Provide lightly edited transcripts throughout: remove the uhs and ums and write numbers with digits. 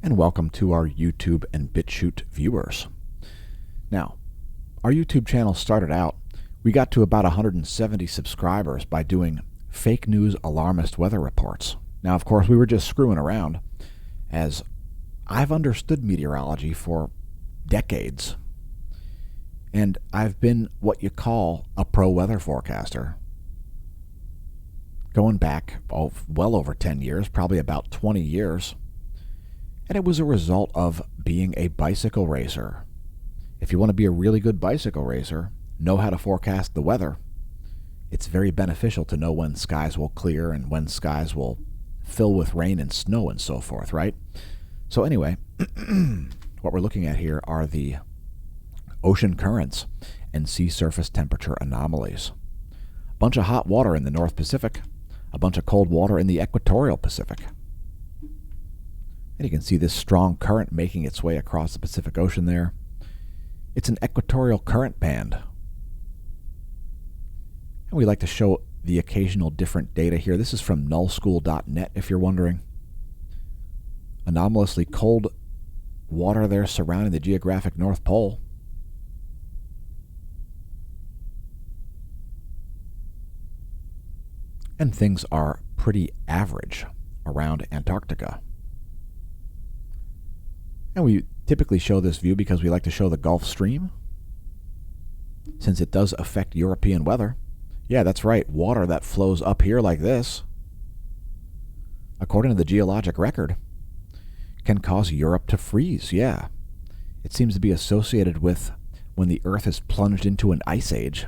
and welcome to our YouTube and BitChute viewers. Now, our YouTube channel started out, we got to about 170 subscribers by doing fake news alarmist weather reports. Now, of course, we were just screwing around, as I've understood meteorology for decades, and I've been what you call a pro weather forecaster. Going back well over 10 years, probably about 20 years. And it was a result of being a bicycle racer. If you want to be a really good bicycle racer, know how to forecast the weather, it's very beneficial to know when skies will clear and when skies will fill with rain and snow and so forth, right? So anyway, what we're looking at here are the ocean currents and sea surface temperature anomalies. A bunch of hot water in the North Pacific, a bunch of cold water in the equatorial Pacific. And you can see this strong current making its way across the Pacific Ocean there. It's an equatorial current band. And we like to show the occasional different data here. This is from nullschool.net, if you're wondering. Anomalously cold water there surrounding the geographic North Pole. And things are pretty average around Antarctica. And we typically show this view because we like to show the Gulf Stream, since it does affect European weather. Yeah, that's right, water that flows up here like this, according to the geologic record, can cause Europe to freeze, yeah. It seems to be associated with when the Earth is plunged into an ice age.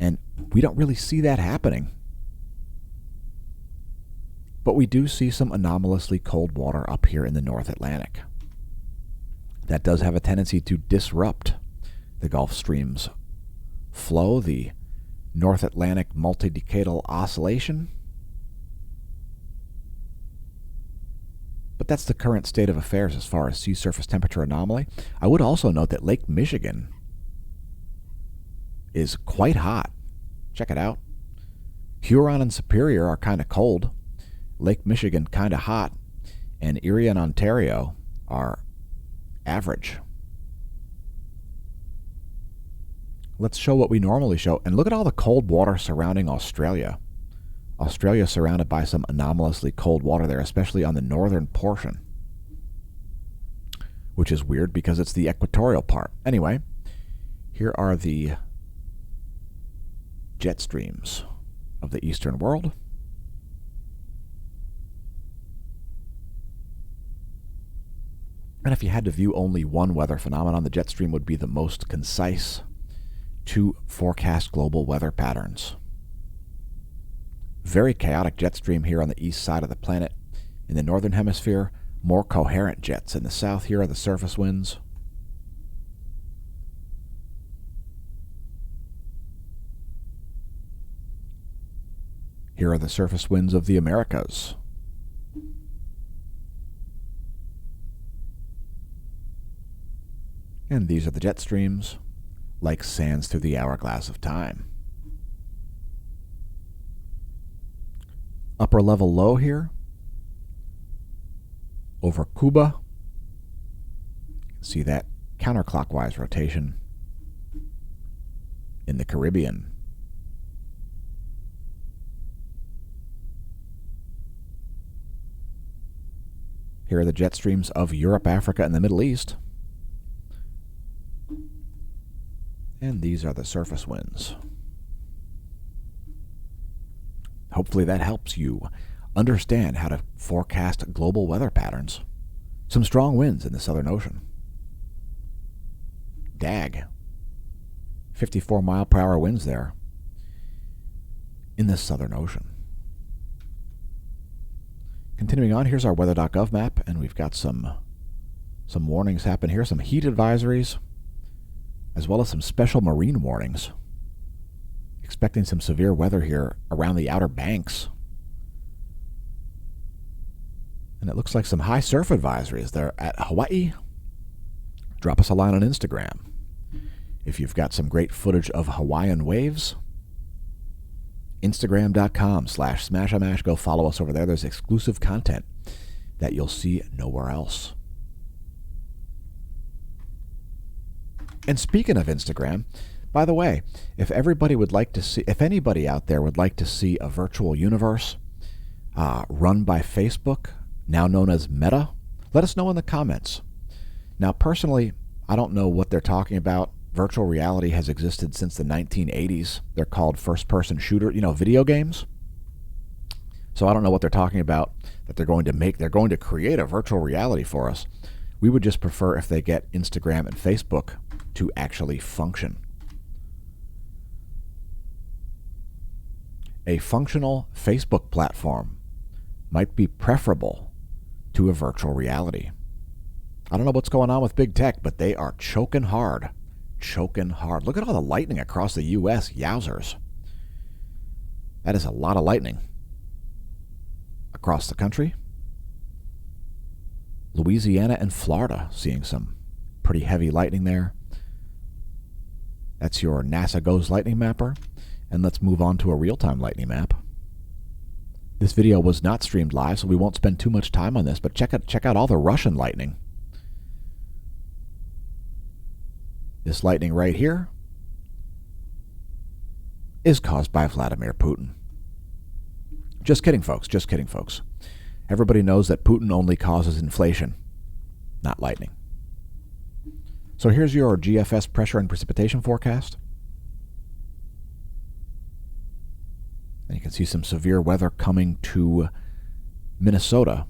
And we don't really see that happening. But we do see some anomalously cold water up here in the North Atlantic. That does have a tendency to disrupt the Gulf Stream's flow, the North Atlantic multi-decadal oscillation. But that's the current state of affairs as far as sea surface temperature anomaly. I would also note that Lake Michigan is quite hot. Check it out. Huron and Superior are kind of cold. Lake Michigan kind of hot, and Erie and Ontario are average. Let's show what we normally show, and look at all the cold water surrounding Australia. Australia is surrounded by some anomalously cold water there, especially on the northern portion, which is weird because it's the equatorial part. Anyway, here are the jet streams of the eastern world. And if you had to view only one weather phenomenon, the jet stream would be the most concise to forecast global weather patterns. Very chaotic jet stream here on the east side of the planet. In the northern hemisphere, more coherent jets. In the south here are the surface winds. Here are the surface winds of the Americas. And these are the jet streams, like sands through the hourglass of time. Upper level low here, over Cuba. You can see that counterclockwise rotation in the Caribbean. Here are the jet streams of Europe, Africa, and the Middle East. And these are the surface winds. Hopefully that helps you understand how to forecast global weather patterns. Some strong winds in the Southern Ocean. Dag. 54 mile per hour winds there in the Southern Ocean. Continuing on, here's our weather.gov map, and we've got some warnings happen here, some heat advisories, as well as some special marine warnings. Expecting some severe weather here around the Outer Banks. And it looks like some high surf advisories there at Hawaii. Drop us a line on Instagram if you've got some great footage of Hawaiian waves. Instagram.com/SmashAmash. Go follow us over there. There's exclusive content that you'll see nowhere else. And speaking of Instagram, by the way, if anybody out there would like to see a virtual universe run by Facebook, now known as Meta, let us know in the comments. Now, personally, I don't know what they're talking about. Virtual reality has existed since the 1980s. They're called first-person shooter, video games. So I don't know what they're talking about that they're going to make. They're going to create a virtual reality for us. We would just prefer if they get Instagram and Facebook to actually function. A functional Facebook platform might be preferable to a virtual reality. I don't know what's going on with big tech, but they are choking hard. Choking hard. Look at all the lightning across the U.S. Yowzers. That is a lot of lightning. Across the country, Louisiana and Florida seeing some pretty heavy lightning there. That's your NASA GOES lightning mapper. And let's move on to a real-time lightning map. This video was not streamed live, so we won't spend too much time on this, but check out all the Russian lightning. This lightning right here is caused by Vladimir Putin. Just kidding, folks. Just kidding, folks. Everybody knows that Putin only causes inflation, not lightning. So here's your GFS pressure and precipitation forecast. And you can see some severe weather coming to Minnesota,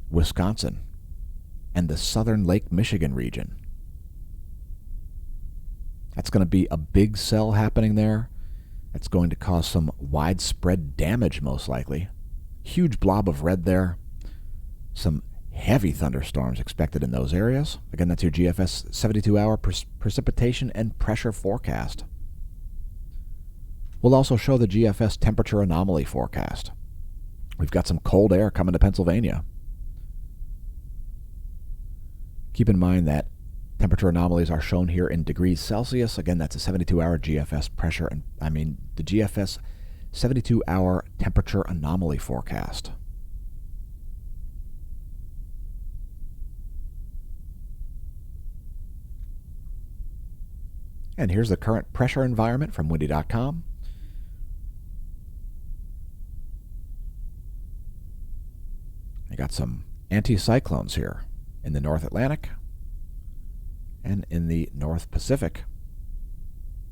Wisconsin, and the southern Lake Michigan region. That's going to be a big cell happening there. That's going to cause some widespread damage, most likely. Huge blob of red there. Some heavy thunderstorms expected in those areas. Again, that's your GFS 72-hour precipitation and pressure forecast. We'll also show the GFS temperature anomaly forecast. We've got some cold air coming to Pennsylvania. Keep in mind that temperature anomalies are shown here in degrees Celsius. Again, that's a 72-hour GFS pressure, the GFS 72-hour temperature anomaly forecast. And here's the current pressure environment from windy.com. I got some anticyclones here in the North Atlantic and in the North Pacific.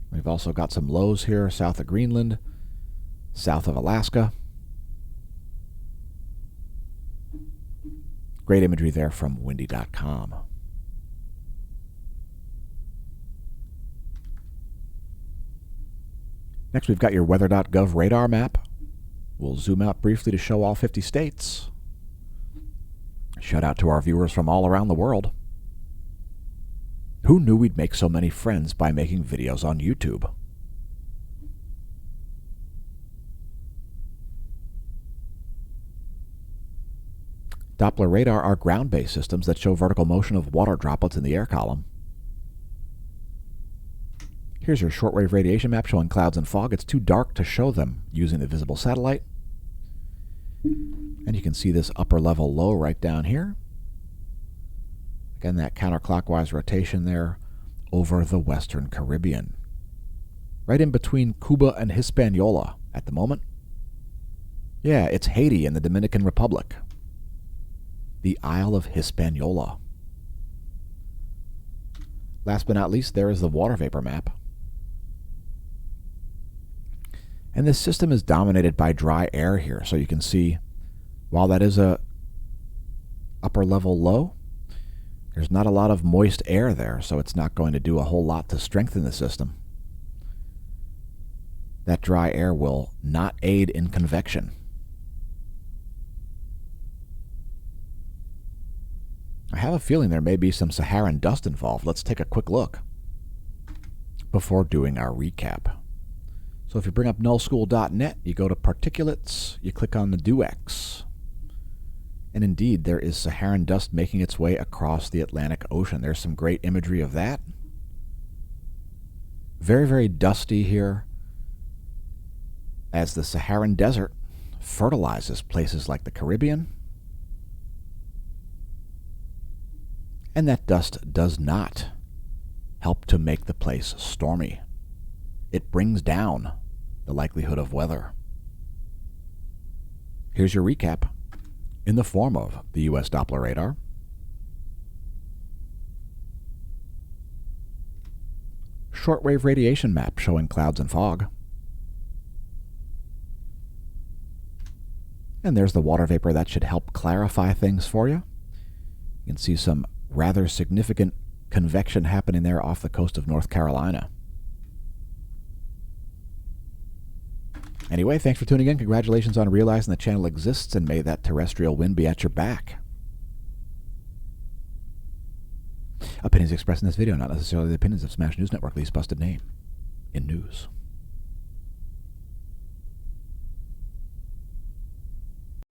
We've also got some lows here south of Greenland, south of Alaska. Great imagery there from windy.com. Next, we've got your weather.gov radar map. We'll zoom out briefly to show all 50 states. Shout out to our viewers from all around the world. Who knew we'd make so many friends by making videos on YouTube? Doppler radar are ground-based systems that show vertical motion of water droplets in the air column. Here's your shortwave radiation map showing clouds and fog. It's too dark to show them using the visible satellite. And you can see this upper level low right down here. Again, that counterclockwise rotation there over the Western Caribbean. Right in between Cuba and Hispaniola at the moment. Yeah, it's Haiti and the Dominican Republic. The Isle of Hispaniola. Last but not least, there is the water vapor map. And this system is dominated by dry air here, so you can see while that is a upper level low, there's not a lot of moist air there, so it's not going to do a whole lot to strengthen the system. That dry air will not aid in convection. I have a feeling there may be some Saharan dust involved. Let's take a quick look before doing our recap. So if you bring up nullschool.net, you go to particulates, you click on the DUX. And indeed, there is Saharan dust making its way across the Atlantic Ocean. There's some great imagery of that. Very, very dusty here as the Saharan desert fertilizes places like the Caribbean And that dust does not help to make the place stormy. It brings down the likelihood of weather. Here's your recap in the form of the U.S. Doppler radar, shortwave radiation map showing clouds and fog, and there's the water vapor. That should help clarify things for you. You can see some rather significant convection happening there off the coast of North Carolina. Anyway, thanks for tuning in. Congratulations on realizing the channel exists, and may that terrestrial wind be at your back. Opinions expressed in this video, not necessarily the opinions of Smash News Network, least busted name in news.